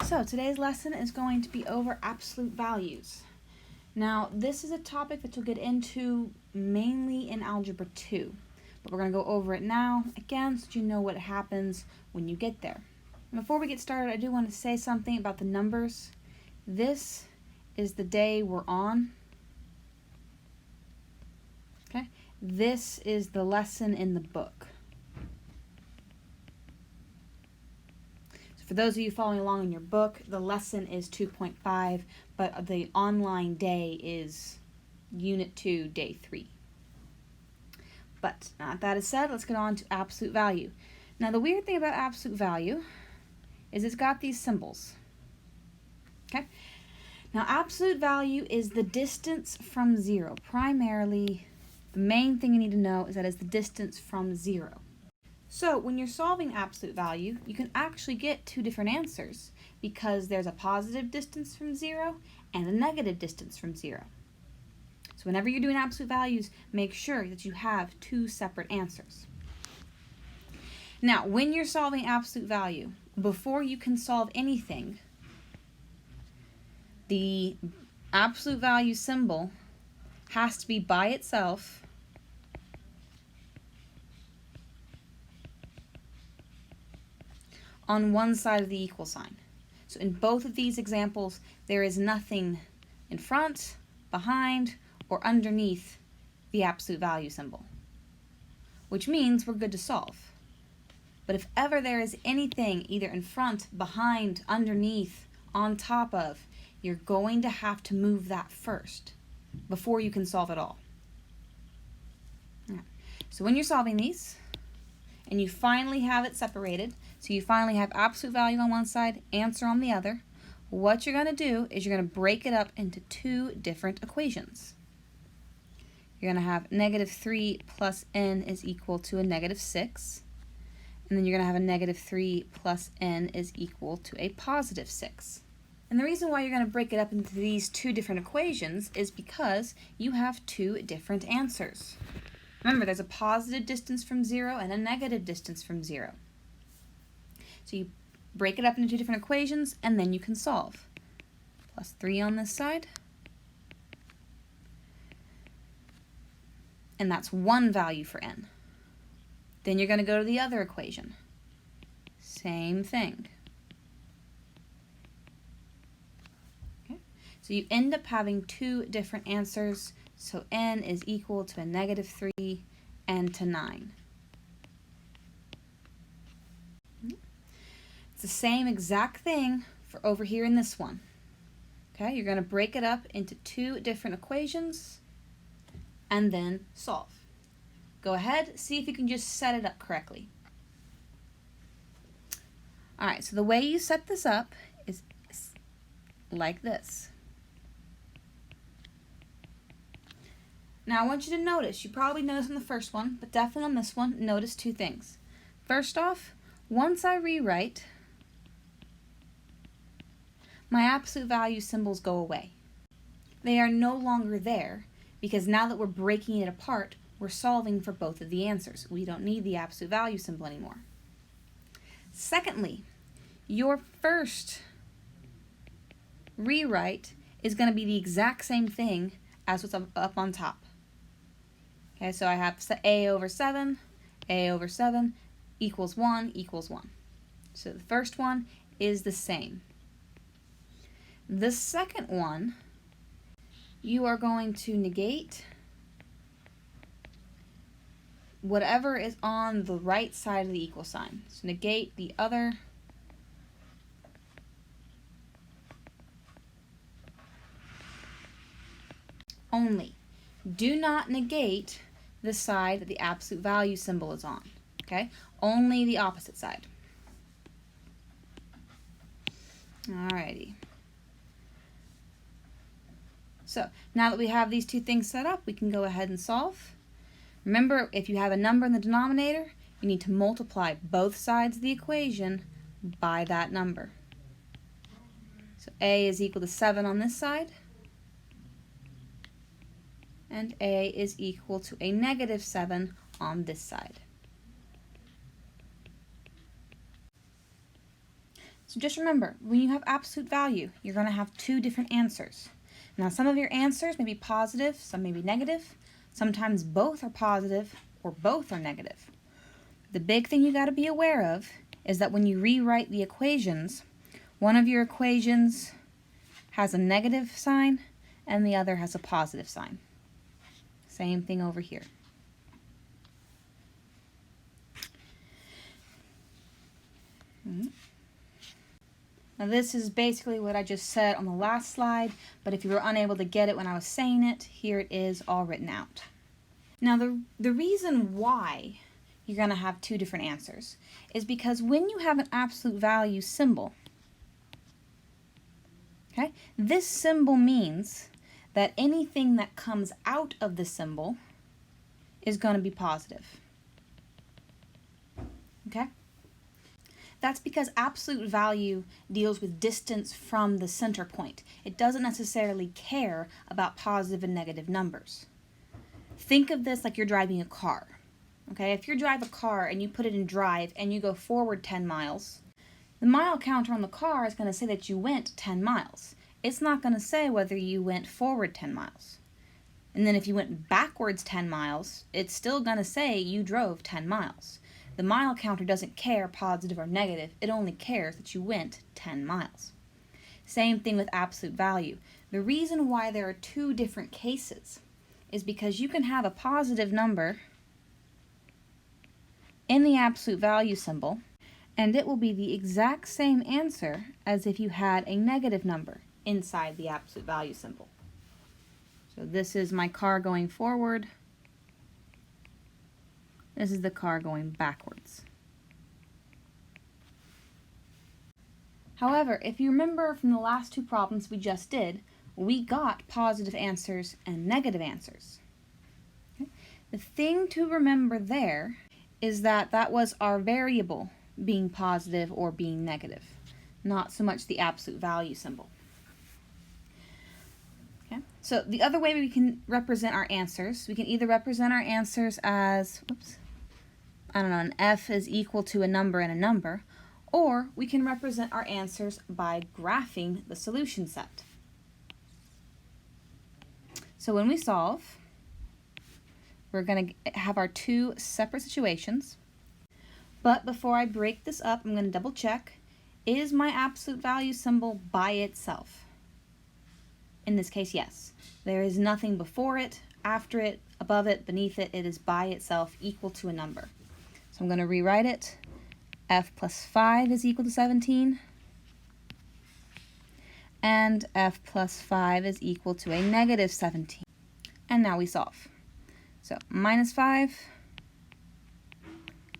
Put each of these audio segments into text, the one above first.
So today's lesson is going to be over absolute values. Now this is a topic that you'll get into mainly in Algebra 2, but we're going to go over it now again so that you know what happens when you get there. And before we get started, I do want to say something about the numbers. This is the day we're on. Okay? This is the lesson in the book. For those of you following along in your book, the lesson is 2.5, but the online day is Unit 2, Day 3. But now that is said, let's get on to absolute value. Now the weird thing about absolute value is it's got these symbols. Okay? Now absolute value is the distance from 0. Primarily, the main thing you need to know is that it's the distance from 0. So when you're solving absolute value, you can actually get two different answers because there's a positive distance from 0 and a negative distance from 0. So whenever you're doing absolute values, make sure that you have two separate answers. Now, when you're solving absolute value, before you can solve anything, the absolute value symbol has to be by itself on one side of the equal sign. So in both of these examples, there is nothing in front, behind, or underneath the absolute value symbol, which means we're good to solve. But if ever there is anything either in front, behind, underneath, on top of, you're going to have to move that first before you can solve it all. So when you're solving these, and you finally have it separated, so you finally have absolute value on one side, answer on the other, what you're going to do is you're going to break it up into two different equations. You're going to have negative 3 plus n is equal to a negative 6, and then you're going to have a negative 3 plus n is equal to a positive 6. And the reason why you're going to break it up into these two different equations is because you have two different answers. Remember, there's a positive distance from 0 and a negative distance from 0. So you break it up into two different equations, and then you can solve. Plus 3 on this side. And that's one value for n. Then you're going to go to the other equation. Same thing. Okay? So you end up having two different answers. So n is equal to a negative 3 and to 9. It's the same exact thing for over here in this one. Okay, you're going to break it up into two different equations and then solve. Go ahead, see if you can just set it up correctly. Alright, so the way you set this up is like this. Now I want you to notice, you probably noticed on the first one, but definitely on this one, notice two things. First off, once I rewrite, my absolute value symbols go away. They are no longer there because now that we're breaking it apart, we're solving for both of the answers. We don't need the absolute value symbol anymore. Secondly, your first rewrite is going to be the exact same thing as what's up on top. Okay, so I have a over 7 equals 1 equals 1. So the first one is the same. The second one, you are going to negate whatever is on the right side of the equal sign. So negate the other only. Do not negate the side that the absolute value symbol is on. Okay? Only the opposite side. Alrighty. So, now that we have these two things set up, we can go ahead and solve. Remember, if you have a number in the denominator, you need to multiply both sides of the equation by that number. So a is equal to 7 on this side, and a is equal to a negative 7 on this side. So just remember, when you have absolute value, you're going to have two different answers. Now, some of your answers may be positive, some may be negative. Sometimes both are positive or both are negative. The big thing you got to be aware of is that when you rewrite the equations, one of your equations has a negative sign and the other has a positive sign. Same thing over here. Now this is basically what I just said on the last slide, but if you were unable to get it when I was saying it, here it is all written out. Now the reason why you're going to have two different answers is because when you have an absolute value symbol, okay, this symbol means that anything that comes out of the symbol is going to be positive. Okay? That's because absolute value deals with distance from the center point. It doesn't necessarily care about positive and negative numbers. Think of this like you're driving a car. Okay, if you drive a car and you put it in drive and you go forward 10 miles, the mile counter on the car is going to say that you went 10 miles. It's not going to say whether you went forward 10 miles. And then if you went backwards 10 miles, it's still going to say you drove 10 miles. The mile counter doesn't care positive or negative, it only cares that you went 10 miles. Same thing with absolute value. The reason why there are two different cases is because you can have a positive number in the absolute value symbol, and it will be the exact same answer as if you had a negative number inside the absolute value symbol. So this is my car going forward. This is the car going backwards. However, if you remember from the last two problems we just did, we got positive answers and negative answers. Okay? The thing to remember there is that that was our variable being positive or being negative, not so much the absolute value symbol. Okay? So the other way we can represent our answers, we can either represent our answers as, an F is equal to a number and a number, or we can represent our answers by graphing the solution set. So when we solve, we're going to have our two separate situations. But before I break this up, I'm going to double check, is my absolute value symbol by itself? In this case, yes. There is nothing before it, after it, above it, beneath it. It is by itself equal to a number. So I'm going to rewrite it. F plus 5 is equal to 17. And F plus 5 is equal to a negative 17. And now we solve. So minus 5,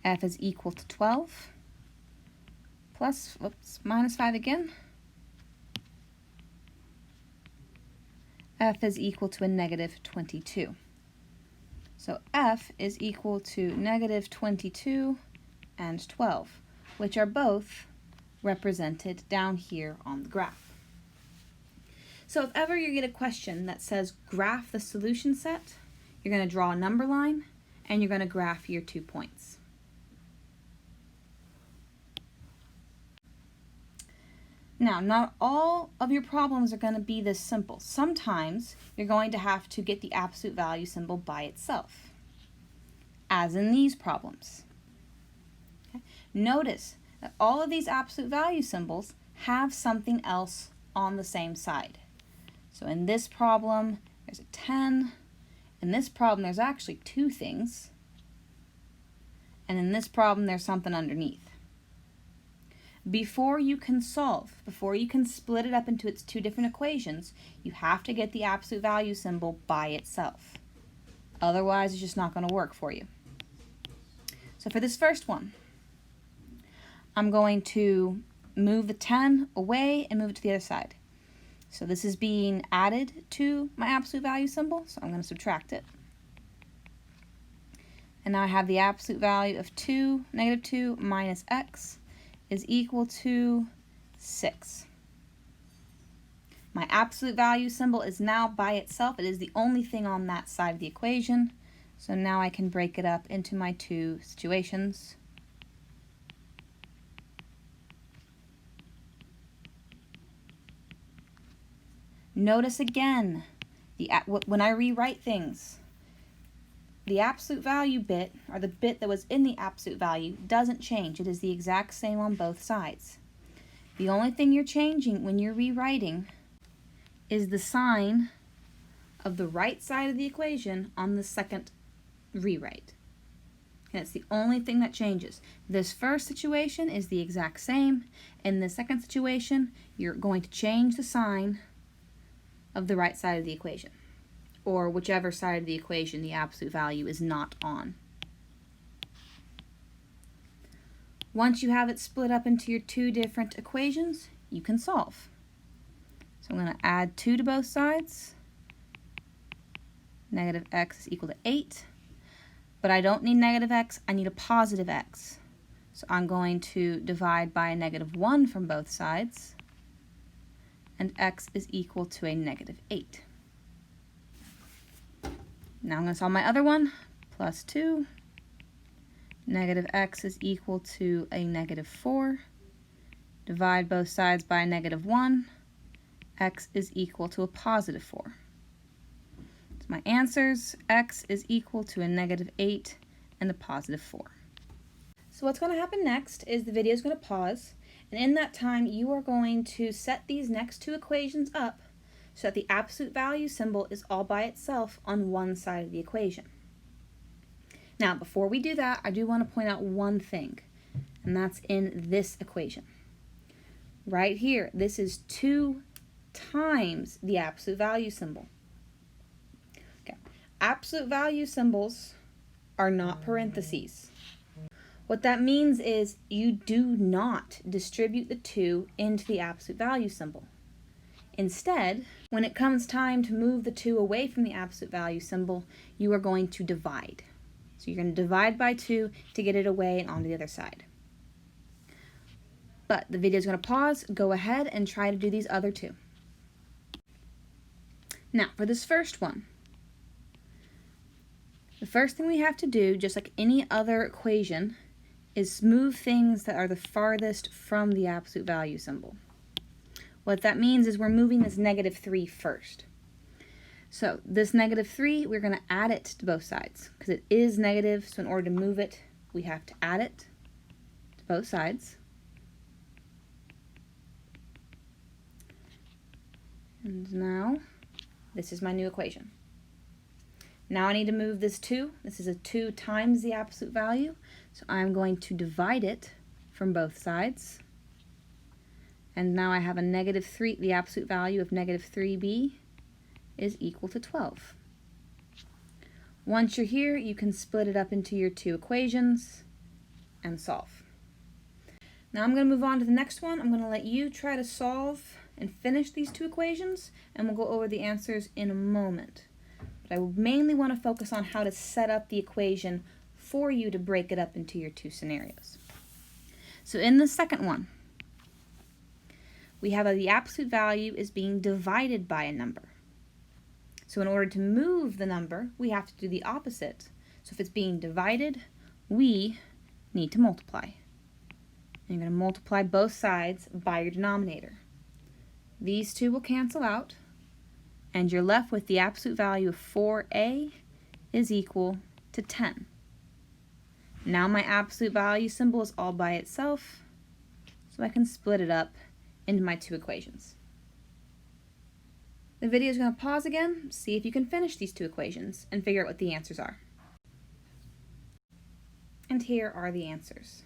F is equal to 12, plus, minus 5 again. F is equal to a negative 22. So F is equal to negative 22 and 12, which are both represented down here on the graph. So if ever you get a question that says graph the solution set, you're going to draw a number line and you're going to graph your 2 points. Now, not all of your problems are going to be this simple. Sometimes you're going to have to get the absolute value symbol by itself, as in these problems. Okay? Notice that all of these absolute value symbols have something else on the same side. So in this problem, there's a 10. In this problem, there's actually two things. And in this problem, there's something underneath. Before you can solve, before you can split it up into its two different equations, you have to get the absolute value symbol by itself. Otherwise, it's just not going to work for you. So for this first one, I'm going to move the 10 away and move it to the other side. So this is being added to my absolute value symbol, so I'm going to subtract it. And now I have the absolute value of 2, negative 2 minus x is equal to 6. My absolute value symbol is now by itself. It is the only thing on that side of the equation. So now I can break it up into my two situations. Notice again, when I rewrite things, the absolute value bit, or the bit that was in the absolute value, doesn't change. It is the exact same on both sides. The only thing you're changing when you're rewriting is the sign of the right side of the equation on the second rewrite. And it's the only thing that changes. This first situation is the exact same. In the second situation, you're going to change the sign of the right side of the equation, or whichever side of the equation the absolute value is not on. Once you have it split up into your two different equations, you can solve. So I'm going to add 2 to both sides. Negative x is equal to 8. But I don't need negative x, I need a positive x. So I'm going to divide by a negative 1 from both sides. And x is equal to a negative 8. Now I'm going to solve my other one. Plus 2. Negative x is equal to a negative 4. Divide both sides by a negative 1. X is equal to a positive 4. So my answers, x is equal to a negative 8 and a positive 4. So what's going to happen next is the video is going to pause, and in that time you are going to set these next two equations up so that the absolute value symbol is all by itself on one side of the equation. Now, before we do that, I do want to point out one thing, and that's in this equation. Right here, this is 2 times the absolute value symbol. Okay. Absolute value symbols are not parentheses. What that means is you do not distribute the 2 into the absolute value symbol. Instead, when it comes time to move the 2 away from the absolute value symbol, you are going to divide. So you're going to divide by 2 to get it away and onto the other side. But the video is going to pause. Go ahead and try to do these other 2. Now, for this first one, the first thing we have to do, just like any other equation, is move things that are the farthest from the absolute value symbol. What that means is we're moving this negative 3 first. So this negative 3, we're going to add it to both sides because it is negative, so in order to move it, we have to add it to both sides. And now, this is my new equation. Now I need to move this 2. This is a 2 times the absolute value, so I'm going to divide it from both sides. And now I have a negative 3, the absolute value of negative 3b is equal to 12. Once you're here, you can split it up into your 2 equations and solve. Now I'm going to move on to the next one. I'm going to let you try to solve and finish these 2 equations, and we'll go over the answers in a moment. But I mainly want to focus on how to set up the equation for you to break it up into your 2 scenarios. So in the second one, we have that the absolute value is being divided by a number. So in order to move the number, we have to do the opposite. So if it's being divided, we need to multiply. And you're going to multiply both sides by your denominator. These 2 will cancel out, and you're left with the absolute value of 4a is equal to 10. Now my absolute value symbol is all by itself, so I can split it up into my 2 equations. The video is going to pause again, see if you can finish these 2 equations and figure out what the answers are. And here are the answers.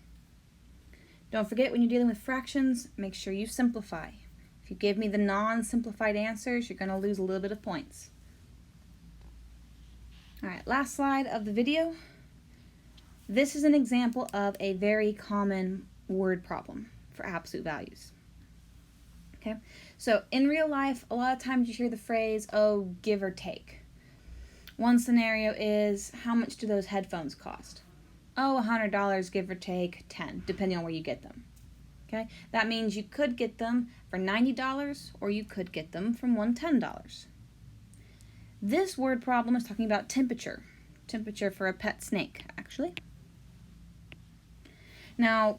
Don't forget, when you're dealing with fractions, make sure you simplify. If you give me the non-simplified answers, you're going to lose a little bit of points. Alright, last slide of the video. This is an example of a very common word problem for absolute values. Okay, so in real life, a lot of times you hear the phrase, oh, give or take. One scenario is, how much do those headphones cost? Oh, $100, give or take 10, depending on where you get them. Okay, that means you could get them for $90 or you could get them for $110. This word problem is talking about temperature. Temperature for a pet snake, actually. Now,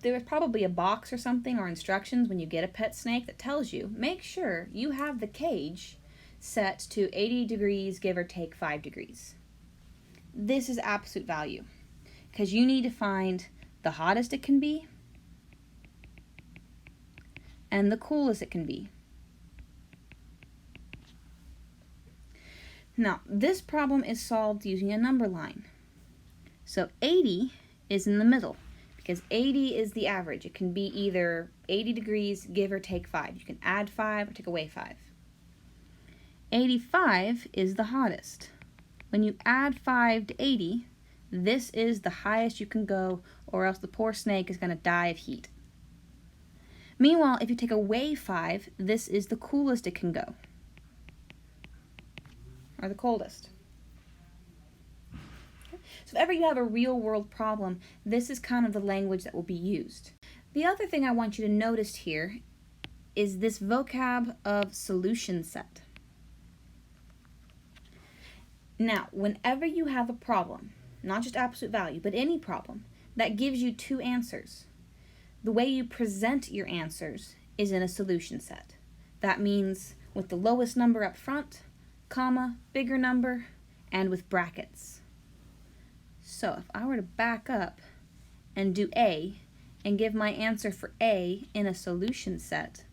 There's probably a box or something or instructions when you get a pet snake that tells you, make sure you have the cage set to 80 degrees, give or take 5 degrees. This is absolute value because you need to find the hottest it can be and the coolest it can be. Now, this problem is solved using a number line. So 80 is in the middle because 80 is the average. It can be either 80 degrees, give or take 5. You can add 5 or take away 5. 85 is the hottest. When you add 5 to 80, this is the highest you can go, or else the poor snake is going to die of heat. Meanwhile, if you take away 5, this is the coolest it can go, or the coldest. So if ever you have a real world problem, this is kind of the language that will be used. The other thing I want you to notice here is this vocab of solution set. Now, whenever you have a problem, not just absolute value, but any problem that gives you two answers, the way you present your answers is in a solution set. That means with the lowest number up front, comma, bigger number, and with brackets. So if I were to back up and do A and give my answer for A in a solution set,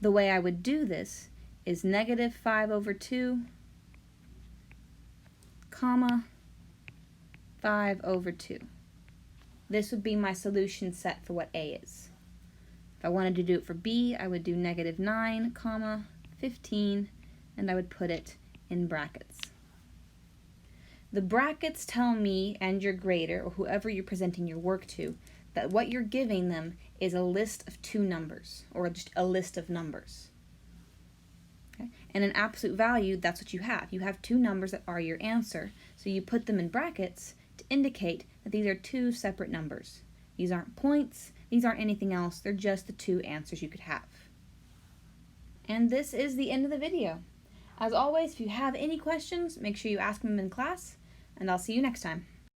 the way I would do this is negative 5 over 2, comma, 5 over 2. This would be my solution set for what A is. If I wanted to do it for B, I would do negative 9, comma, 15, and I would put it in brackets. The brackets tell me and your grader, or whoever you're presenting your work to, that what you're giving them is a list of two numbers, or just a list of numbers. Okay? And an absolute value, that's what you have. You have two numbers that are your answer, so you put them in brackets to indicate that these are two separate numbers. These aren't points, these aren't anything else, they're just the two answers you could have. And this is the end of the video. As always, if you have any questions, make sure you ask them in class, and I'll see you next time.